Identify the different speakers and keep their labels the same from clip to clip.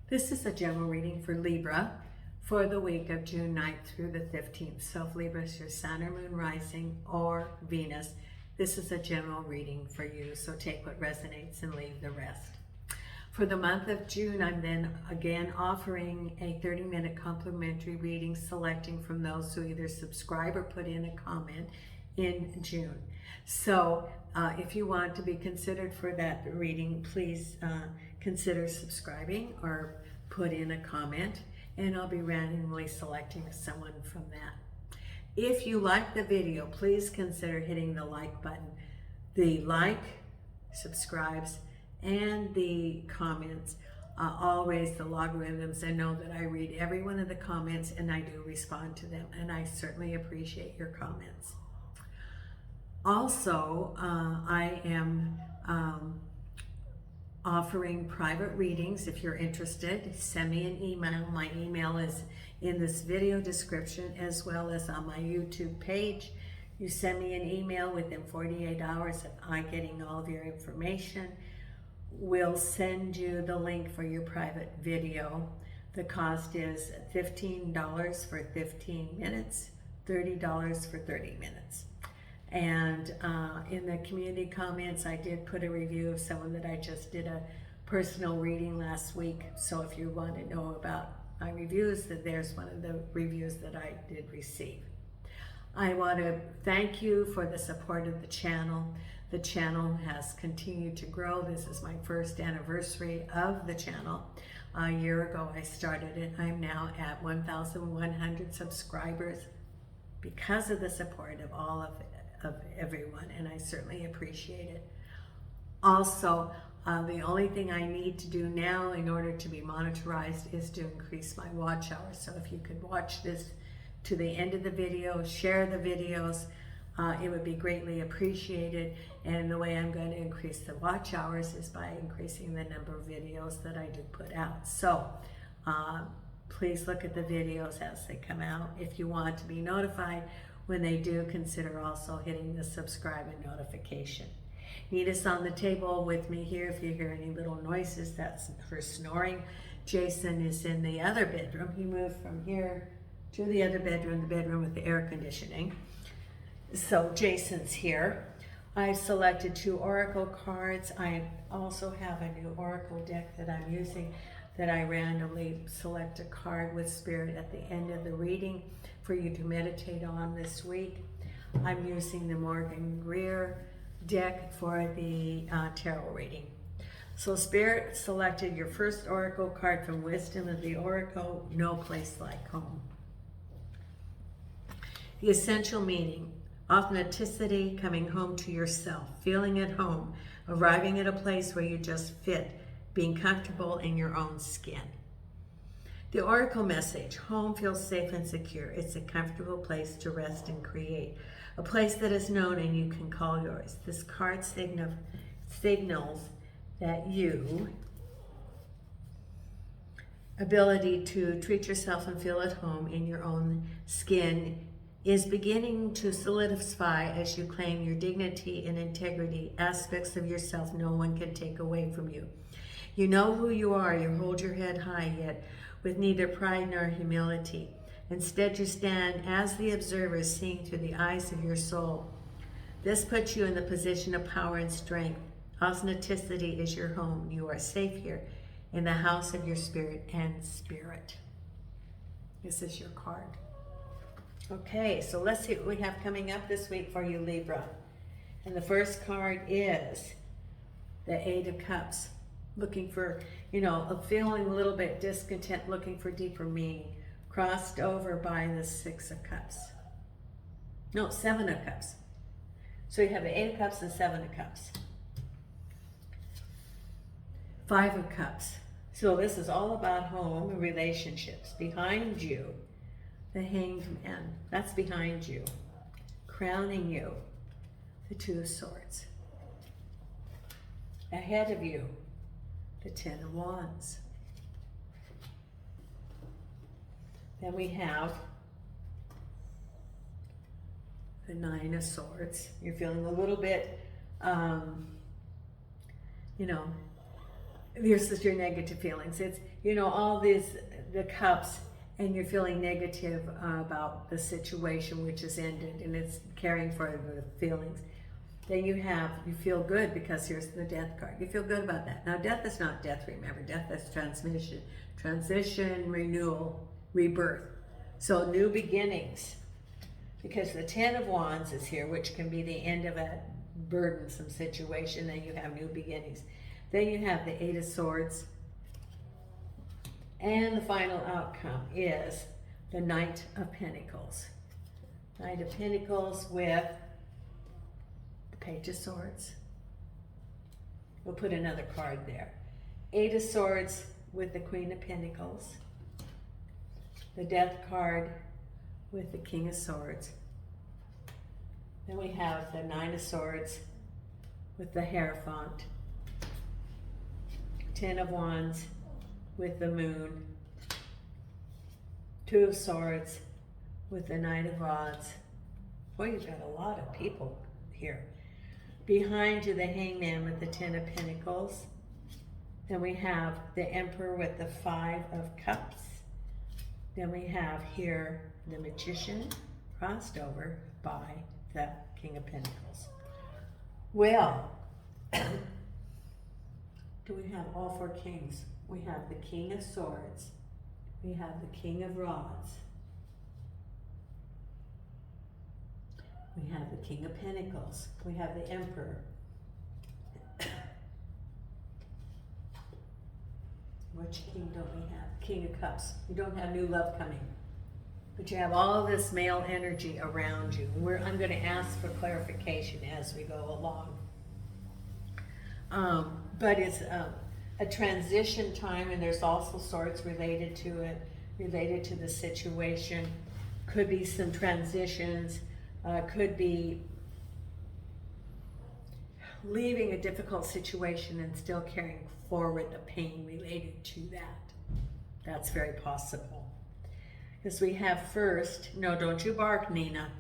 Speaker 1: This is a general reading for Libra for the week of June 9th through the 15th. So if Libra is your sun or moon rising or Venus, this is a general reading for you. So take what resonates and leave the rest. For the month of June, I'm then again offering a 30-minute complimentary reading, selecting from those who either subscribe or put in a comment in June. So if you want to be considered for that reading, please consider subscribing or put in a comment, and I'll be randomly selecting someone from that. If you like the video, please consider hitting the like button. The like, subscribes, and the comments all raise the logarithms, and know that I read every one of the comments and I do respond to them, and I certainly appreciate your comments. Also, I am offering private readings. If you're interested, send me an email. My email is in this video description as well as on my YouTube page. You send me an email within 48 hours of I getting all of your information. We'll send you the link for your private video. The cost is $15 for 15 minutes, $30 for 30 minutes. And in the community comments, I did put a review of someone that I just did a personal reading last week. So if you want to know about my reviews, that there's one of the reviews that I did receive. I want to thank you for the support of the channel. The channel has continued to grow. This is my first anniversary of the channel. A year ago I started it. I'm now at 1,100 subscribers because of the support of all of everyone, and I certainly appreciate it. Also, the only thing I need to do now in order to be monetized is to increase my watch hours. So if you could watch this to the end of the video, share the videos, it would be greatly appreciated. And the way I'm going to increase the watch hours is by increasing the number of videos that I do put out. So please look at the videos as they come out. If you want to be notified when they do, consider also hitting the subscribe and notification. Nita's on the table with me here. If you hear any little noises, that's her snoring. Jason is in the other bedroom. He moved from here to the other bedroom, the bedroom with the air conditioning. So Jason's here. I've selected 2 oracle cards. I also have a new oracle deck that I'm using, that I randomly select a card with spirit at the end of the reading for you to meditate on this week. I'm using the Morgan Greer deck for the tarot reading. So Spirit selected your first oracle card from Wisdom of the Oracle, No Place Like Home. The essential meaning: authenticity, coming home to yourself, feeling at home, arriving at a place where you just fit, being comfortable in your own skin. The oracle message: home feels safe and secure. It's a comfortable place to rest and create, a place that is known and you can call yours. This card signals that you ability to treat yourself and feel at home in your own skin is beginning to solidify as you claim your dignity and integrity, aspects of yourself no one can take away from you. You know who you are. You hold your head high, yet with neither pride nor humility. Instead, you stand as the observer, seeing through the eyes of your soul. This puts you in the position of power and strength. Authenticity is your home. You are safe here in the house of your spirit and spirit. This is your card. Okay, so let's see what we have coming up this week for you, Libra. And the first card is the 8 of Cups. Looking for, feeling a little bit discontent, looking for deeper meaning. Crossed over by the 6 of Cups. No, 7 of Cups. So you have the 8 of Cups and 7 of Cups. 5 of Cups. So this is all about home and relationships. Behind you, the Hanged Man. That's behind you. Crowning you, the 2 of Swords. Ahead of you, the 10 of Wands. Then we have the 9 of Swords. You're feeling a little bit, this is your negative feelings. It's, you know, all these, the cups, and you're feeling negative about the situation which has ended, and it's carrying further the feelings. Then you feel good because here's the death card. You feel good about that. Now death is not death, remember. Death is transmission, transition, renewal, rebirth. So new beginnings. Because the 10 of Wands is here, which can be the end of a burdensome situation. Then you have new beginnings. Then you have the 8 of Swords. And the final outcome is the Knight of Pentacles. Knight of Pentacles with the Page of Swords. We'll put another card there. 8 of Swords with the Queen of Pentacles. The Death card with the King of Swords. Then we have the 9 of Swords with the Hierophant. 10 of Wands with the Moon. 2 of Swords with the Knight of Rods. Boy, you've got a lot of people here. Behind you, the Hangman with the 10 of Pentacles. Then we have the Emperor with the 5 of Cups. Then we have here the Magician crossed over by the King of Pentacles. Well, do we have all 4 kings? We have the King of Swords. We have the King of Rods. We have the King of Pentacles. We have the Emperor. Which king don't we have? King of Cups. You don't have new love coming. But you have all this male energy around you. I'm going to ask for clarification as we go along. But it's a transition time, and there's also swords related to it, related to the situation. Could be some transitions. Could be leaving a difficult situation and still carrying forward the pain related to that. That's very possible. Because we have first, no, don't you bark, Nina.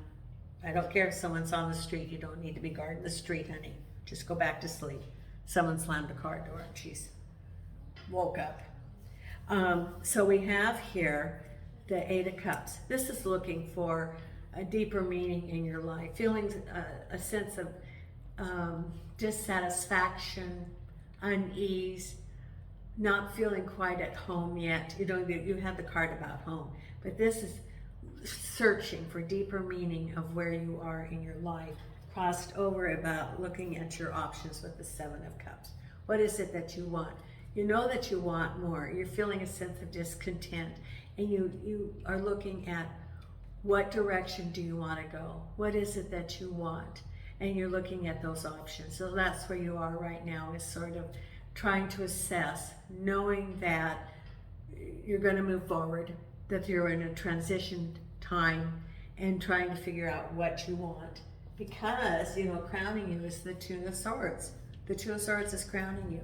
Speaker 1: I don't care if someone's on the street. You don't need to be guarding the street, honey. Just go back to sleep. Someone slammed the car door and she's woke up. So we have here the 8 of Cups. This is looking for a deeper meaning in your life, feeling a sense of dissatisfaction, unease, not feeling quite at home yet. You have the card about home, but this is searching for deeper meaning of where you are in your life, crossed over about looking at your options with the 7 of Cups. What is it that you want? You know that you want more. You're feeling a sense of discontent, and you are looking at what direction do you want to go? What is it that you want? And you're looking at those options. So that's where you are right now, is sort of trying to assess, knowing that you're going to move forward, that you're in a transition time, and trying to figure out what you want. Because, you know, crowning you is the 2 of Swords. The 2 of Swords is crowning you.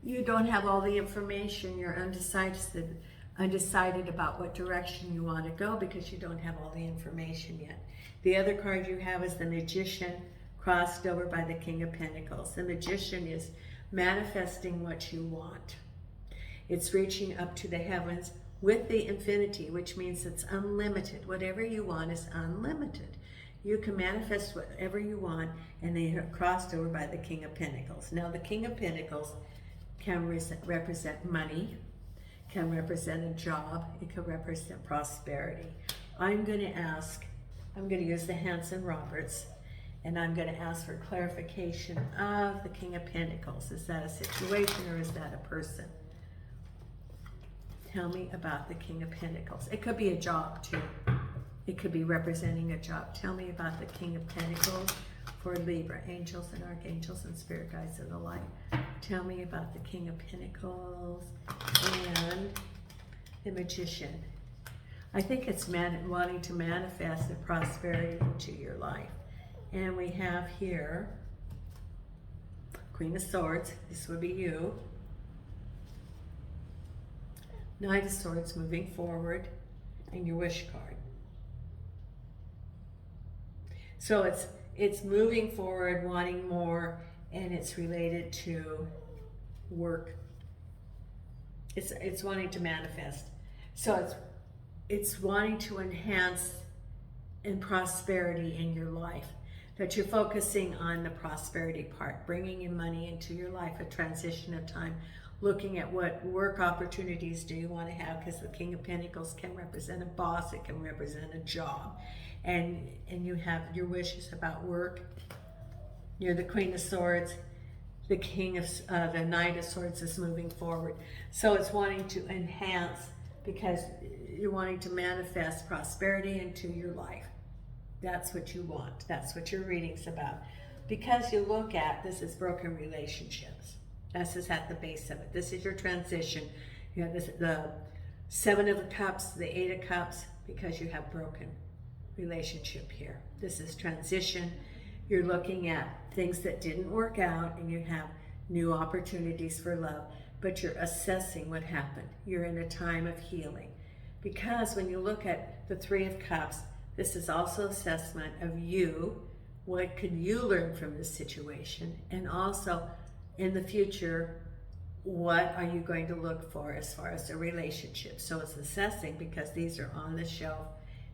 Speaker 1: You don't have all the information. You're undecided about what direction you want to go because you don't have all the information yet. The other card you have is the Magician, crossed over by the King of Pentacles. The Magician is manifesting what you want. It's reaching up to the heavens with the infinity, which means it's unlimited. Whatever you want is unlimited. You can manifest whatever you want, and they are crossed over by the King of Pentacles. Now, the King of Pentacles can represent money, can represent a job, it can represent prosperity. I'm going to use the Hanson-Roberts, and I'm going to ask for clarification of the King of Pentacles. Is that a situation or is that a person? Tell me about the King of Pentacles. It could be a job too. It could be representing a job. Tell me about the King of Pentacles for Libra, angels and archangels and spirit guides of the light. Tell me about the King of Pentacles and the Magician. I think it's wanting to manifest the prosperity into your life. And we have here Queen of Swords. This would be you. Knight of Swords, moving forward, and your wish card. So it's moving forward, wanting more, and it's related to work, It's wanting to manifest. So it's wanting to enhance in prosperity in your life. That you're focusing on the prosperity part, bringing in money into your life, a transition of time, looking at what work opportunities do you want to have, because the King of Pentacles can represent a boss, it can represent a job, and you have your wishes about work. You're the Queen of Swords. The the Knight of Swords is moving forward. So it's wanting to enhance, because you're wanting to manifest prosperity into your life. That's what you want. That's what your reading's about. Because you look at, this is broken relationships. This is at the base of it. This is your transition. You have the Seven of Cups, the Eight of Cups, because you have broken relationship here. This is transition. You're looking at things that didn't work out, and you have new opportunities for love, but you're assessing what happened. You're in a time of healing. Because when you look at the Three of Cups, this is also assessment of you. What could you learn from this situation? And also, in the future, what are you going to look for as far as the relationship? So it's assessing, because these are on the shelf.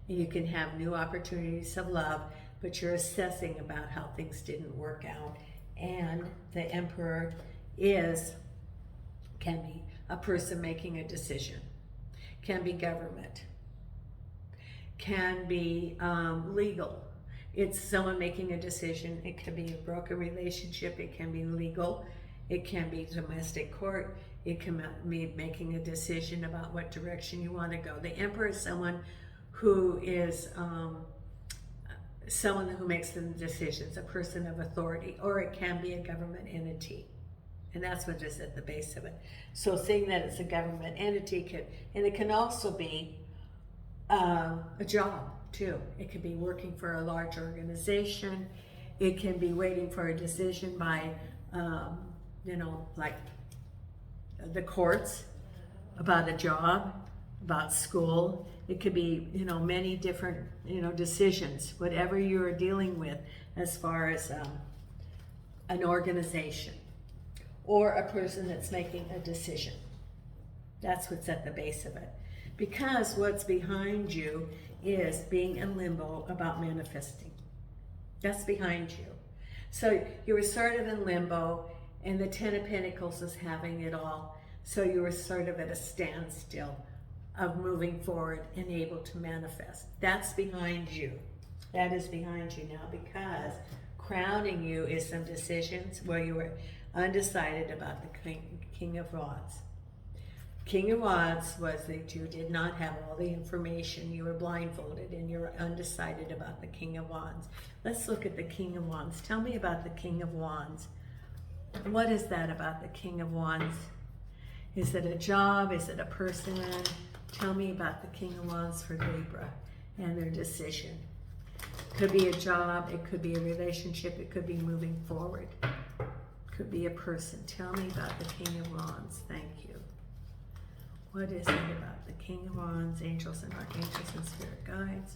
Speaker 1: And you can have new opportunities of love, but you're assessing about how things didn't work out. And the Emperor can be a person making a decision, can be government, can be legal. It's someone making a decision. It can be a broken relationship. It can be legal. It can be domestic court. It can be making a decision about what direction you want to go. The Emperor is someone who is someone who makes the decisions, a person of authority, or it can be a government entity. And that's what is at the base of it. So seeing that it's a government entity, and it can also be a job too. It could be working for a large organization. It can be waiting for a decision by, like the courts about a job, about school. It could be, many different, decisions, whatever you're dealing with as far as an organization or a person that's making a decision. That's what's at the base of it. Because what's behind you is being in limbo about manifesting. That's behind you. So you were sort of in limbo, and the Ten of Pentacles is having it all. So you were sort of at a standstill of moving forward and able to manifest. That's behind you. That is behind you now, because crowning you is some decisions where you were undecided about the King of Rods. King of Rods was that you did not have all the information. You were blindfolded and you were undecided about the King of Wands. Let's look at the King of Wands. Tell me about the King of Wands. What is that about the King of Wands? Is it a job? Is it a person? Tell me about the King of Wands for Libra and their decision. Could be a job, it could be a relationship, it could be moving forward. Could be a person. Tell me about the King of Wands. Thank you. What is it about the King of Wands, angels and archangels and spirit guides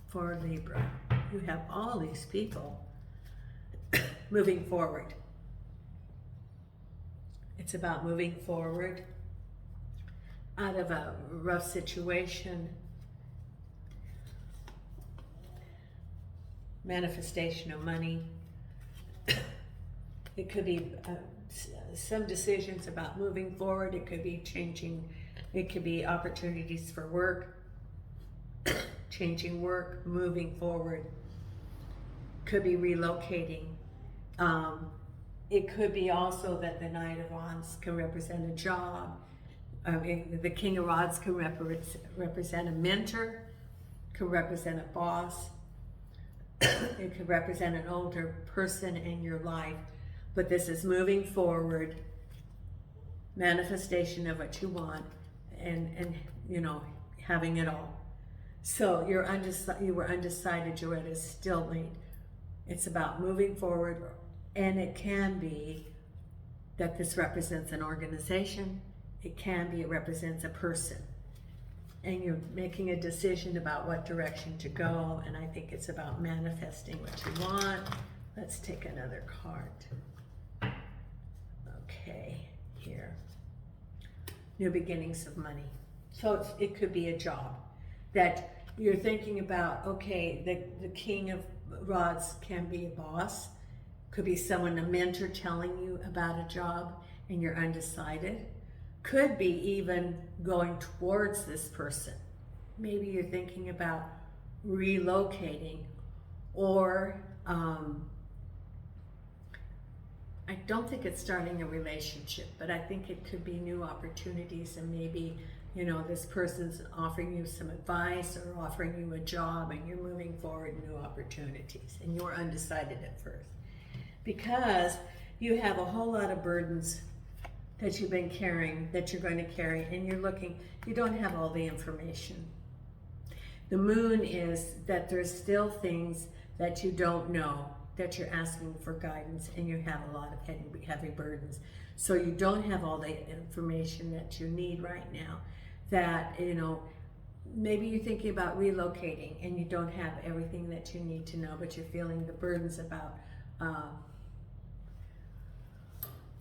Speaker 1: for Libra? You have all these people moving forward. It's about moving forward out of a rough situation. Manifestation of money. It could be some decisions about moving forward. It could be changing. It could be opportunities for work, changing work, moving forward. Could be relocating. It could be also that the Knight of Wands can represent a job. The King of Rods can represent a mentor, can represent a boss. It could represent an older person in your life. But this is moving forward, manifestation of what you want, and having it all. So you were undecided, you're at a stalemate. It's about moving forward, and it can be that this represents an organization. It can be it represents a person. And you're making a decision about what direction to go, and I think it's about manifesting what you want. Let's take another card. Okay, here. new beginnings of money. So it could be a job that you're thinking about. Okay, the King of Rods can be a boss, could be someone, a mentor, telling you about a job and you're undecided. Could be even going towards this person. Maybe you're thinking about relocating, or I don't think it's starting a relationship, but I think it could be new opportunities, and maybe, you know, this person's offering you some advice or offering you a job and you're moving forward in new opportunities and you're undecided at first. Because you have a whole lot of burdens that you've been carrying, that you're going to carry, and you're looking, you don't have all the information. The moon is that there's still things that you don't know, that you're asking for guidance, and you have a lot of heavy burdens. So you don't have all the information that you need right now. That, you know, maybe you're thinking about relocating and you don't have everything that you need to know, but you're feeling the burdens about,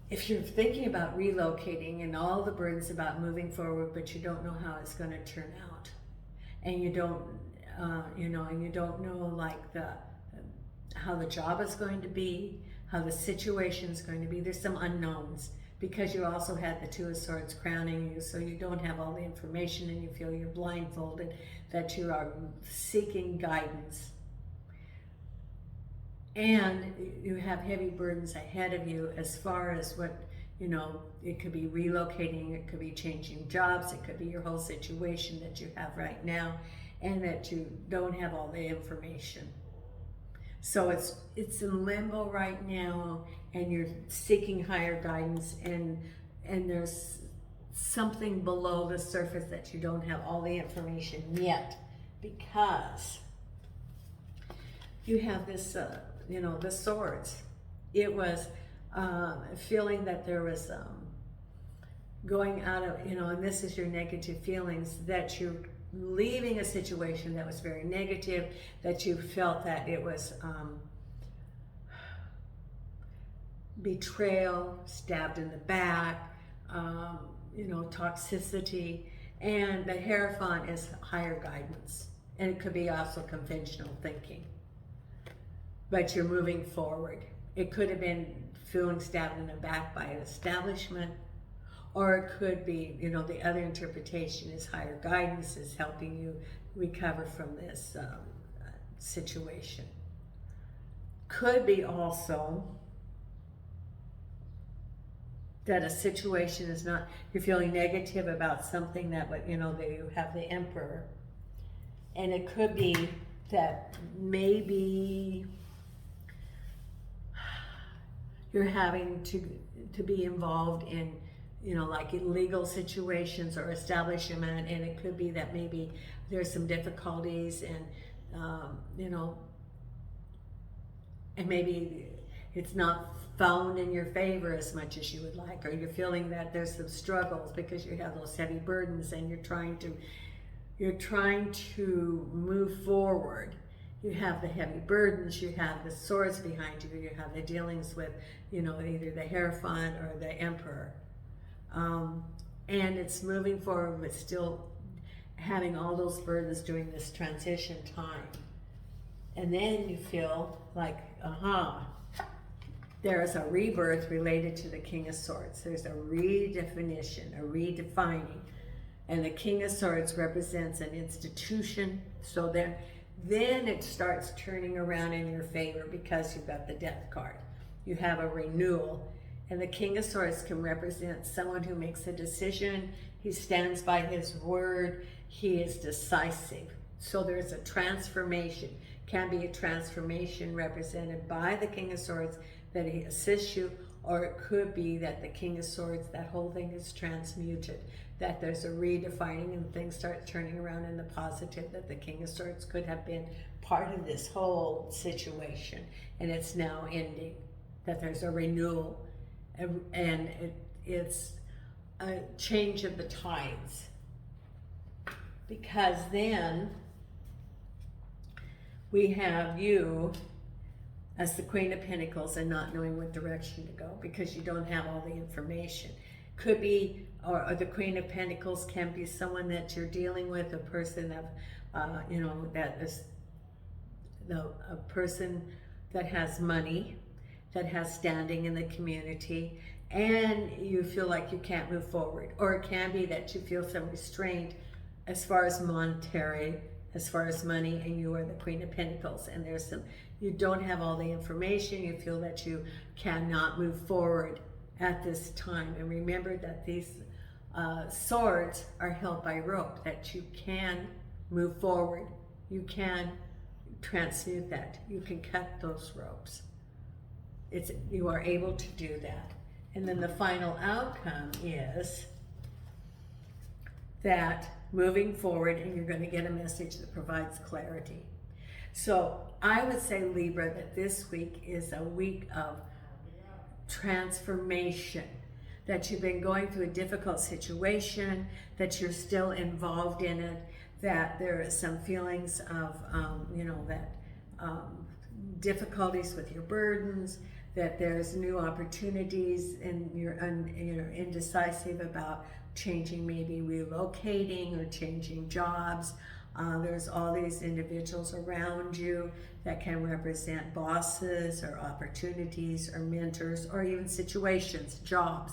Speaker 1: if you're thinking about relocating and all the burdens about moving forward, but you don't know how it's going to turn out, and you don't, you know, and you don't know like how the job is going to be, how the situation is going to be. There's some unknowns because you also had the Two of Swords crowning you, so you don't have all the information and you feel you're blindfolded, that you are seeking guidance. And you have heavy burdens ahead of you as far as what, you know, it could be relocating, it could be changing jobs, it could be your whole situation that you have right now, and that you don't have all the information. So it's in limbo right now, and you're seeking higher guidance, and there's something below the surface that you don't have all the information yet, because you have this, you know, the swords. It was feeling that there was going out of, you know, and this is your negative feelings, that you're leaving a situation that was very negative, that you felt that it was betrayal, stabbed in the back, you know, toxicity. And the Hierophant is higher guidance, and it could be also conventional thinking, but you're moving forward. It could have been feeling stabbed in the back by an establishment, or it could be, you know, the other interpretation is higher guidance is helping you recover from this situation. Could be also that a situation is not, you're feeling negative about something that, you know, that you have the Emperor. And it could be that maybe you're having to be involved in, you know, like illegal situations or establishment, and it could be that maybe there's some difficulties, and you know, and maybe it's not found in your favor as much as you would like, or you're feeling that there's some struggles because you have those heavy burdens, and you're trying to move forward. You have the heavy burdens, you have the swords behind you, you have the dealings with, you know, either the Hierophant or the Emperor. And it's moving forward, but still having all those burdens during this transition time. And then you feel like, there is a rebirth related to the King of Swords. There's a redefinition, a redefining. And the King of Swords represents an institution. So then it starts turning around in your favor because you've got the Death card. You have a renewal. And the King of Swords can represent someone who makes a decision. He stands by his word. He is decisive. So there's a transformation. Can be a transformation represented by the King of Swords, that he assists you, or it could be that the King of Swords, that whole thing is transmuted, that there's a redefining and things start turning around in the positive, that the King of Swords could have been part of this whole situation and it's now ending, that there's a renewal, and it's a change of the tides. Because then we have you as the Queen of Pentacles and not knowing what direction to go because you don't have all the information. Could be, or the Queen of Pentacles can be someone that you're dealing with, a person of, you know, that is a person that has money, that has standing in the community, and you feel like you can't move forward. Or it can be that you feel some restraint as far as monetary, as far as money, and you are the Queen of Pentacles, and there's some, you don't have all the information, you feel that you cannot move forward at this time. And remember that these swords are held by rope, that you can move forward, you can transmute that, you can cut those ropes. You are able to do that. And then the final outcome is that moving forward, and you're going to get a message that provides clarity. So I would say, Libra, that this week is a week of transformation, that you've been going through a difficult situation, that you're still involved in it, that there is some feelings of, you know, that difficulties with your burdens, that there's new opportunities, and you're indecisive about changing, maybe relocating or changing jobs. There's all these individuals around you that can represent bosses or opportunities or mentors or even situations, jobs,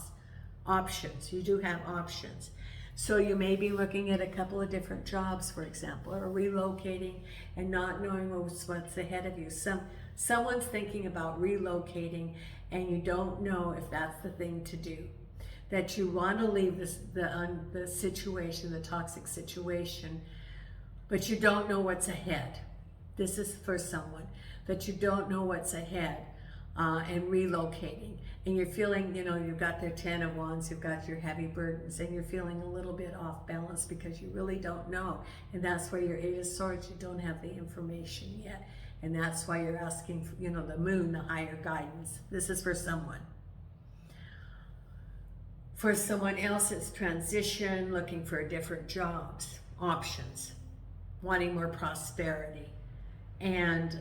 Speaker 1: options. You do have options. So you may be looking at a couple of different jobs, for example, or relocating and not knowing what's ahead of you. Someone's thinking about relocating and you don't know if that's the thing to do. That you want to leave the situation, the toxic situation, but you don't know what's ahead. This is for someone, that you don't know what's ahead and relocating. And you're feeling, you know, you've got their 10 of Wands, you've got your heavy burdens, and you're feeling a little bit off balance because you really don't know. And that's where your 8 of Swords, you don't have the information yet. And that's why you're asking for, you know, the moon, the higher guidance. This is for someone. For someone else, it's transition, looking for different jobs, options, wanting more prosperity, and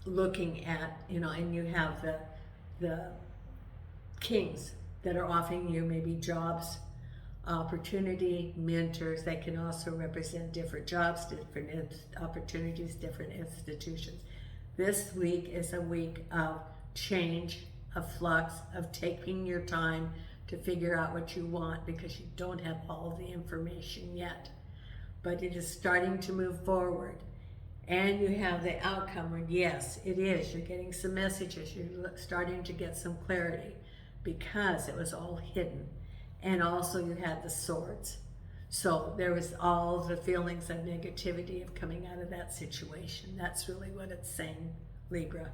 Speaker 1: looking at, you know, and you have the kings that are offering you maybe jobs, opportunity, mentors. They can also represent different jobs, different opportunities, different institutions. This week is a week of change, of flux, of taking your time to figure out what you want, because you don't have all of the information yet. But it is starting to move forward. And you have the outcome where, yes, it is. You're getting some messages. You're starting to get some clarity because it was all hidden. And also you had the swords. So there was all the feelings of negativity of coming out of that situation. That's really what it's saying, Libra.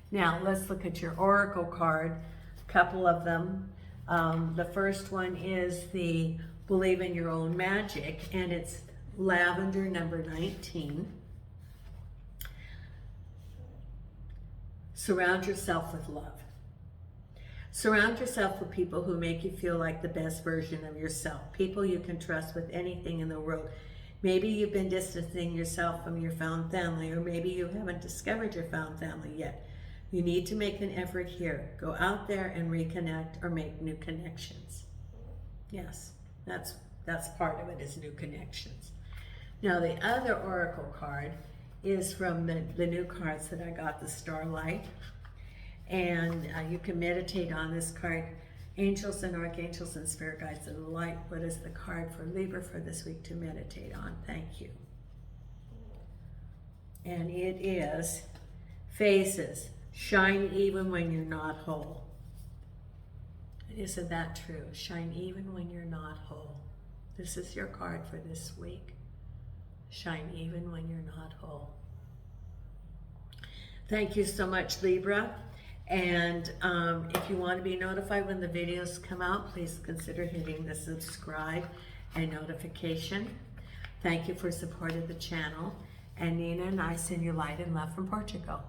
Speaker 1: Now, let's look at your oracle card, a couple of them. The first one is the Believe in Your Own Magic, and it's lavender number 19. Surround yourself with love. Surround yourself with people who make you feel like the best version of yourself. People you can trust with anything in the world. Maybe you've been distancing yourself from your found family, or maybe you haven't discovered your found family yet. You need to make an effort here. Go out there and reconnect or make new connections. Yes, that's part of it, is new connections. Now the other oracle card is from the new cards that I got, the Starlight. And you can meditate on this card. Angels and archangels and spirit guides of the light. What is the card for Libra for this week to meditate on? Thank you. And it is Phases. Shine even when you're not whole. Isn't that true? Shine even when you're not whole. This is your card for this week. Shine even when you're not whole. Thank you so much, Libra. And if you want to be notified when the videos come out, please consider hitting the subscribe and notification. Thank you for supporting the channel. And Nina and I send you light and love from Portugal.